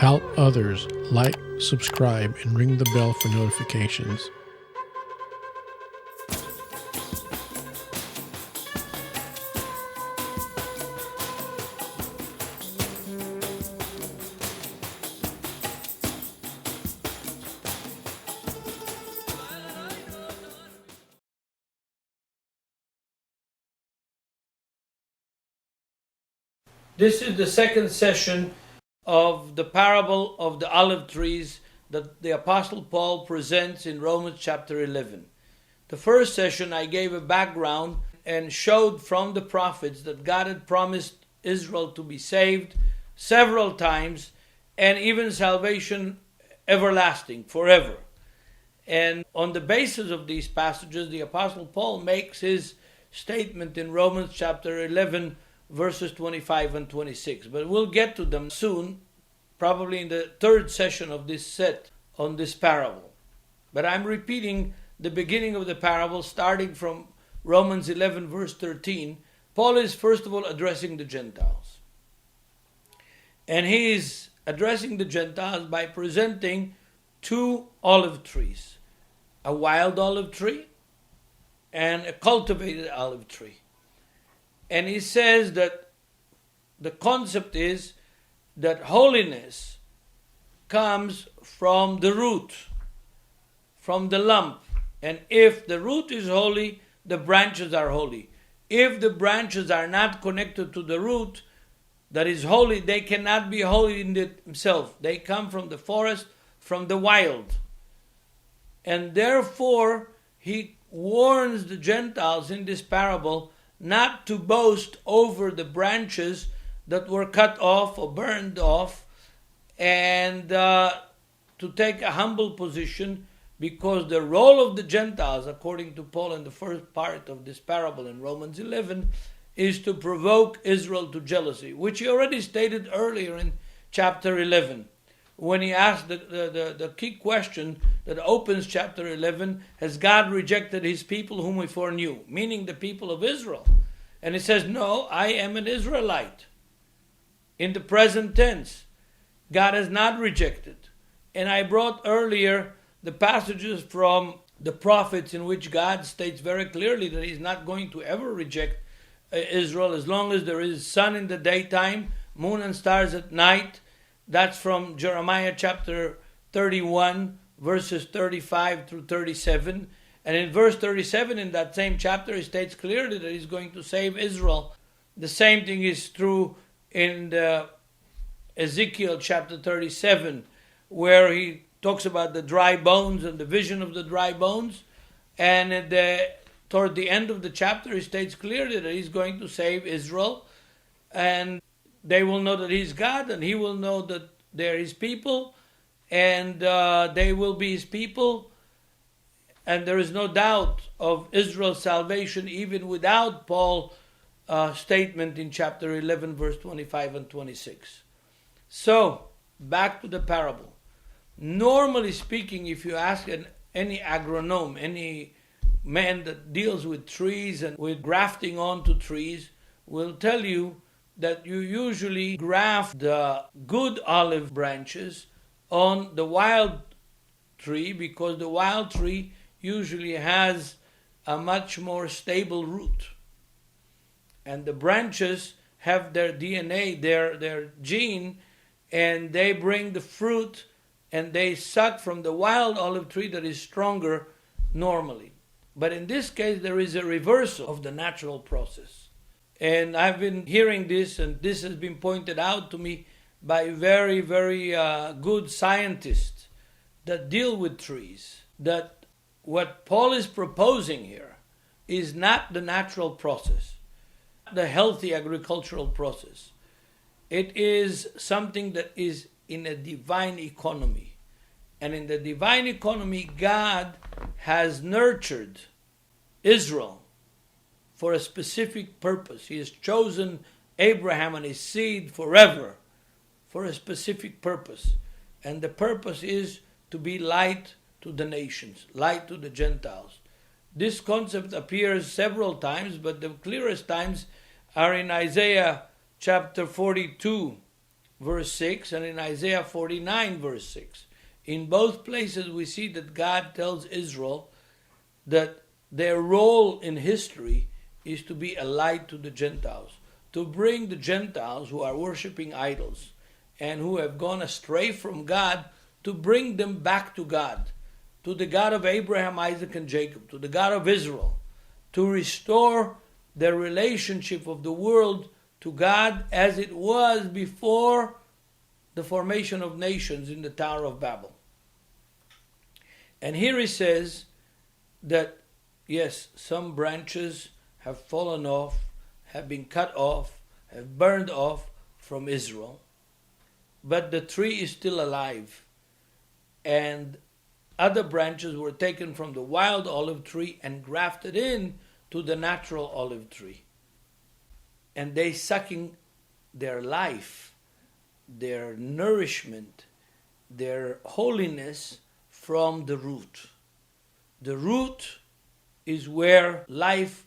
Help others. Like, subscribe, and ring the bell for notifications. This is the second session of the parable of the olive trees that the Apostle Paul presents in Romans chapter 11. The first session I gave a background and showed from the prophets that God had promised Israel to be saved several times, and even salvation everlasting, forever. And on the basis of these passages, the Apostle Paul makes his statement in Romans chapter 11, verses 25 and 26. But we'll get to them soon, probably in the third session of this set on this parable. But I'm repeating the beginning of the parable, starting from Romans 11, verse 13. Paul is first of all addressing the Gentiles. And he is addressing the Gentiles by presenting two olive trees, a wild olive tree and a cultivated olive tree. And he says that the concept is that holiness comes from the root, from the lump. And if the root is holy, the branches are holy. If the branches are not connected to the root that is holy, they cannot be holy in themselves. They come from the forest, from the wild. And therefore, he warns the Gentiles in this parable not to boast over the branches that were cut off or burned off, and to take a humble position, because the role of the Gentiles, according to Paul in the first part of this parable in Romans 11, is to provoke Israel to jealousy, which he already stated earlier in chapter 11, when he asked the key question that opens chapter 11, has God rejected his people whom he foreknew? Meaning the people of Israel. And he says, no, I am an Israelite. In the present tense, God has not rejected. And I brought earlier the passages from the prophets in which God states very clearly that he's not going to ever reject Israel as long as there is sun in the daytime, moon and stars at night. That's from Jeremiah chapter 31, verses 35 through 37. And in verse 37 in that same chapter, he states clearly that he's going to save Israel. The same thing is true in the Ezekiel chapter 37, where he talks about the dry bones and the vision of the dry bones. And toward the end of the chapter, he states clearly that he's going to save Israel. And they will know that he's God, and he will know that they're his people, and they will be his people. And there is no doubt of Israel's salvation even without Paul's statement in chapter 11, verse 25 and 26. So, back to the parable. Normally speaking, if you ask any agronome, any man that deals with trees and with grafting onto trees, will tell you that you usually graft the good olive branches on the wild tree, because the wild tree usually has a much more stable root. And the branches have their DNA, their gene, and they bring the fruit, and they suck from the wild olive tree that is stronger normally. But in this case, there is a reversal of the natural process. And I've been hearing this, and this has been pointed out to me by very, very good scientists that deal with trees, that what Paul is proposing here is not the natural process, the healthy agricultural process. It is something that is in a divine economy. And in the divine economy, God has nurtured Israel for a specific purpose. He has chosen Abraham and his seed forever for a specific purpose. And the purpose is to be light to the nations, light to the Gentiles. This concept appears several times, but the clearest times are in Isaiah chapter 42, verse 6, and in Isaiah 49, verse 6. In both places, we see that God tells Israel that their role in history is to be a light to the Gentiles, to bring the Gentiles who are worshiping idols and who have gone astray from God, to bring them back to God, to the God of Abraham, Isaac, and Jacob, to the God of Israel, to restore the relationship of the world to God as it was before the formation of nations in the Tower of Babel. And here he says that, yes, some branches have fallen off, have been cut off, have burned off from Israel, but the tree is still alive. And other branches were taken from the wild olive tree and grafted in to the natural olive tree. And they sucking their life, their nourishment, their holiness from the root. The root is where life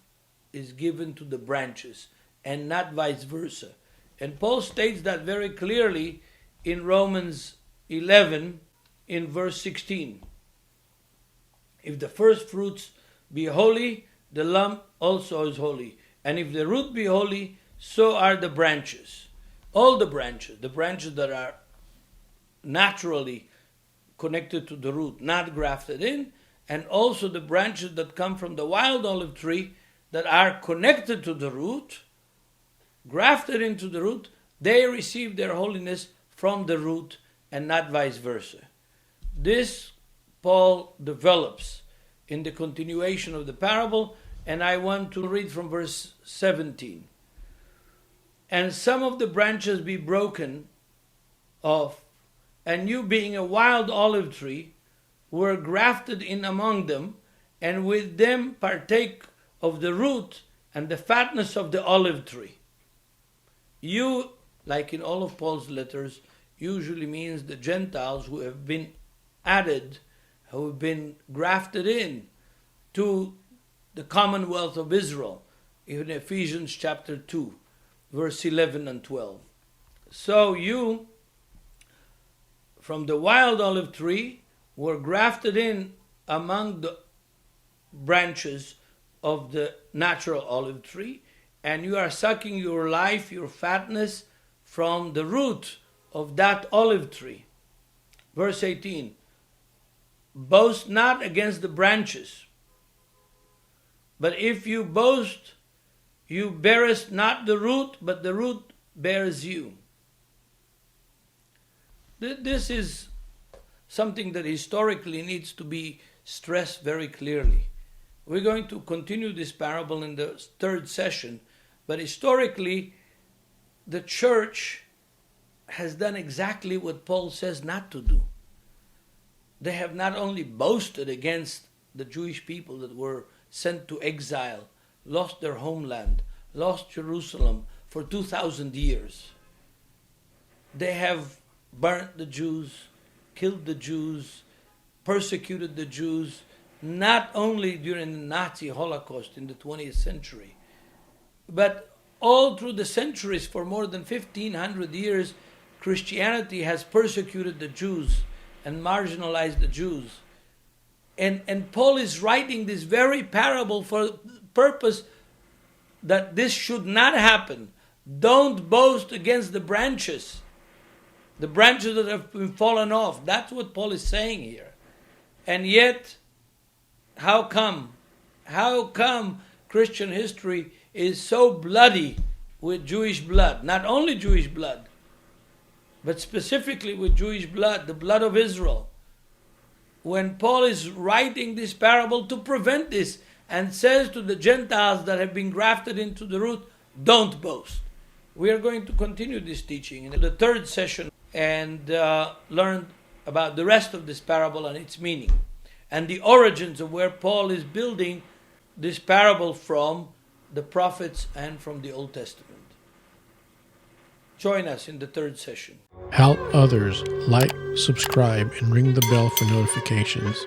is given to the branches and not vice versa. And Paul states that very clearly in Romans 11 in verse 16. If the first fruits be holy, the lump also is holy. And if the root be holy, so are the branches. All the branches that are naturally connected to the root, not grafted in, and also the branches that come from the wild olive tree that are connected to the root, grafted into the root, they receive their holiness from the root and not vice versa. This Paul develops in the continuation of the parable, and I want to read from verse 17. And some of the branches be broken off, and you being a wild olive tree, were grafted in among them, and with them partake of the root and the fatness of the olive tree. You, like in all of Paul's letters, usually means the Gentiles who have been added, who have been grafted in to the commonwealth of Israel, in Ephesians chapter 2, verse 11 and 12. So you, from the wild olive tree, were grafted in among the branches of the natural olive tree, and you are sucking your life, your fatness, from the root of that olive tree. Verse 18, boast not against the branches, but if you boast, you bearest not the root, but the root bears you. This is something that historically needs to be stressed very clearly. We're going to continue this parable in the third session, but historically, the church has done exactly what Paul says not to do. They have not only boasted against the Jewish people that were sent to exile, lost their homeland, lost Jerusalem for 2,000 years. They have burnt the Jews, killed the Jews, persecuted the Jews, not only during the Nazi Holocaust in the 20th century, but all through the centuries, for more than 1,500 years, Christianity has persecuted the Jews and marginalized the Jews. And Paul is writing this very parable for the purpose that this should not happen. Don't boast against the branches that have been fallen off. That's what Paul is saying here. And yet, how come Christian history is so bloody with Jewish blood? Not only Jewish blood, but specifically with Jewish blood, the blood of Israel. When Paul is writing this parable to prevent this and says to the Gentiles that have been grafted into the root, don't boast. We are going to continue this teaching in the third session and learn about the rest of this parable and its meaning and the origins of where Paul is building this parable from the prophets and from the Old Testament. Join us in the third session. Help others, like, subscribe, and ring the bell for notifications.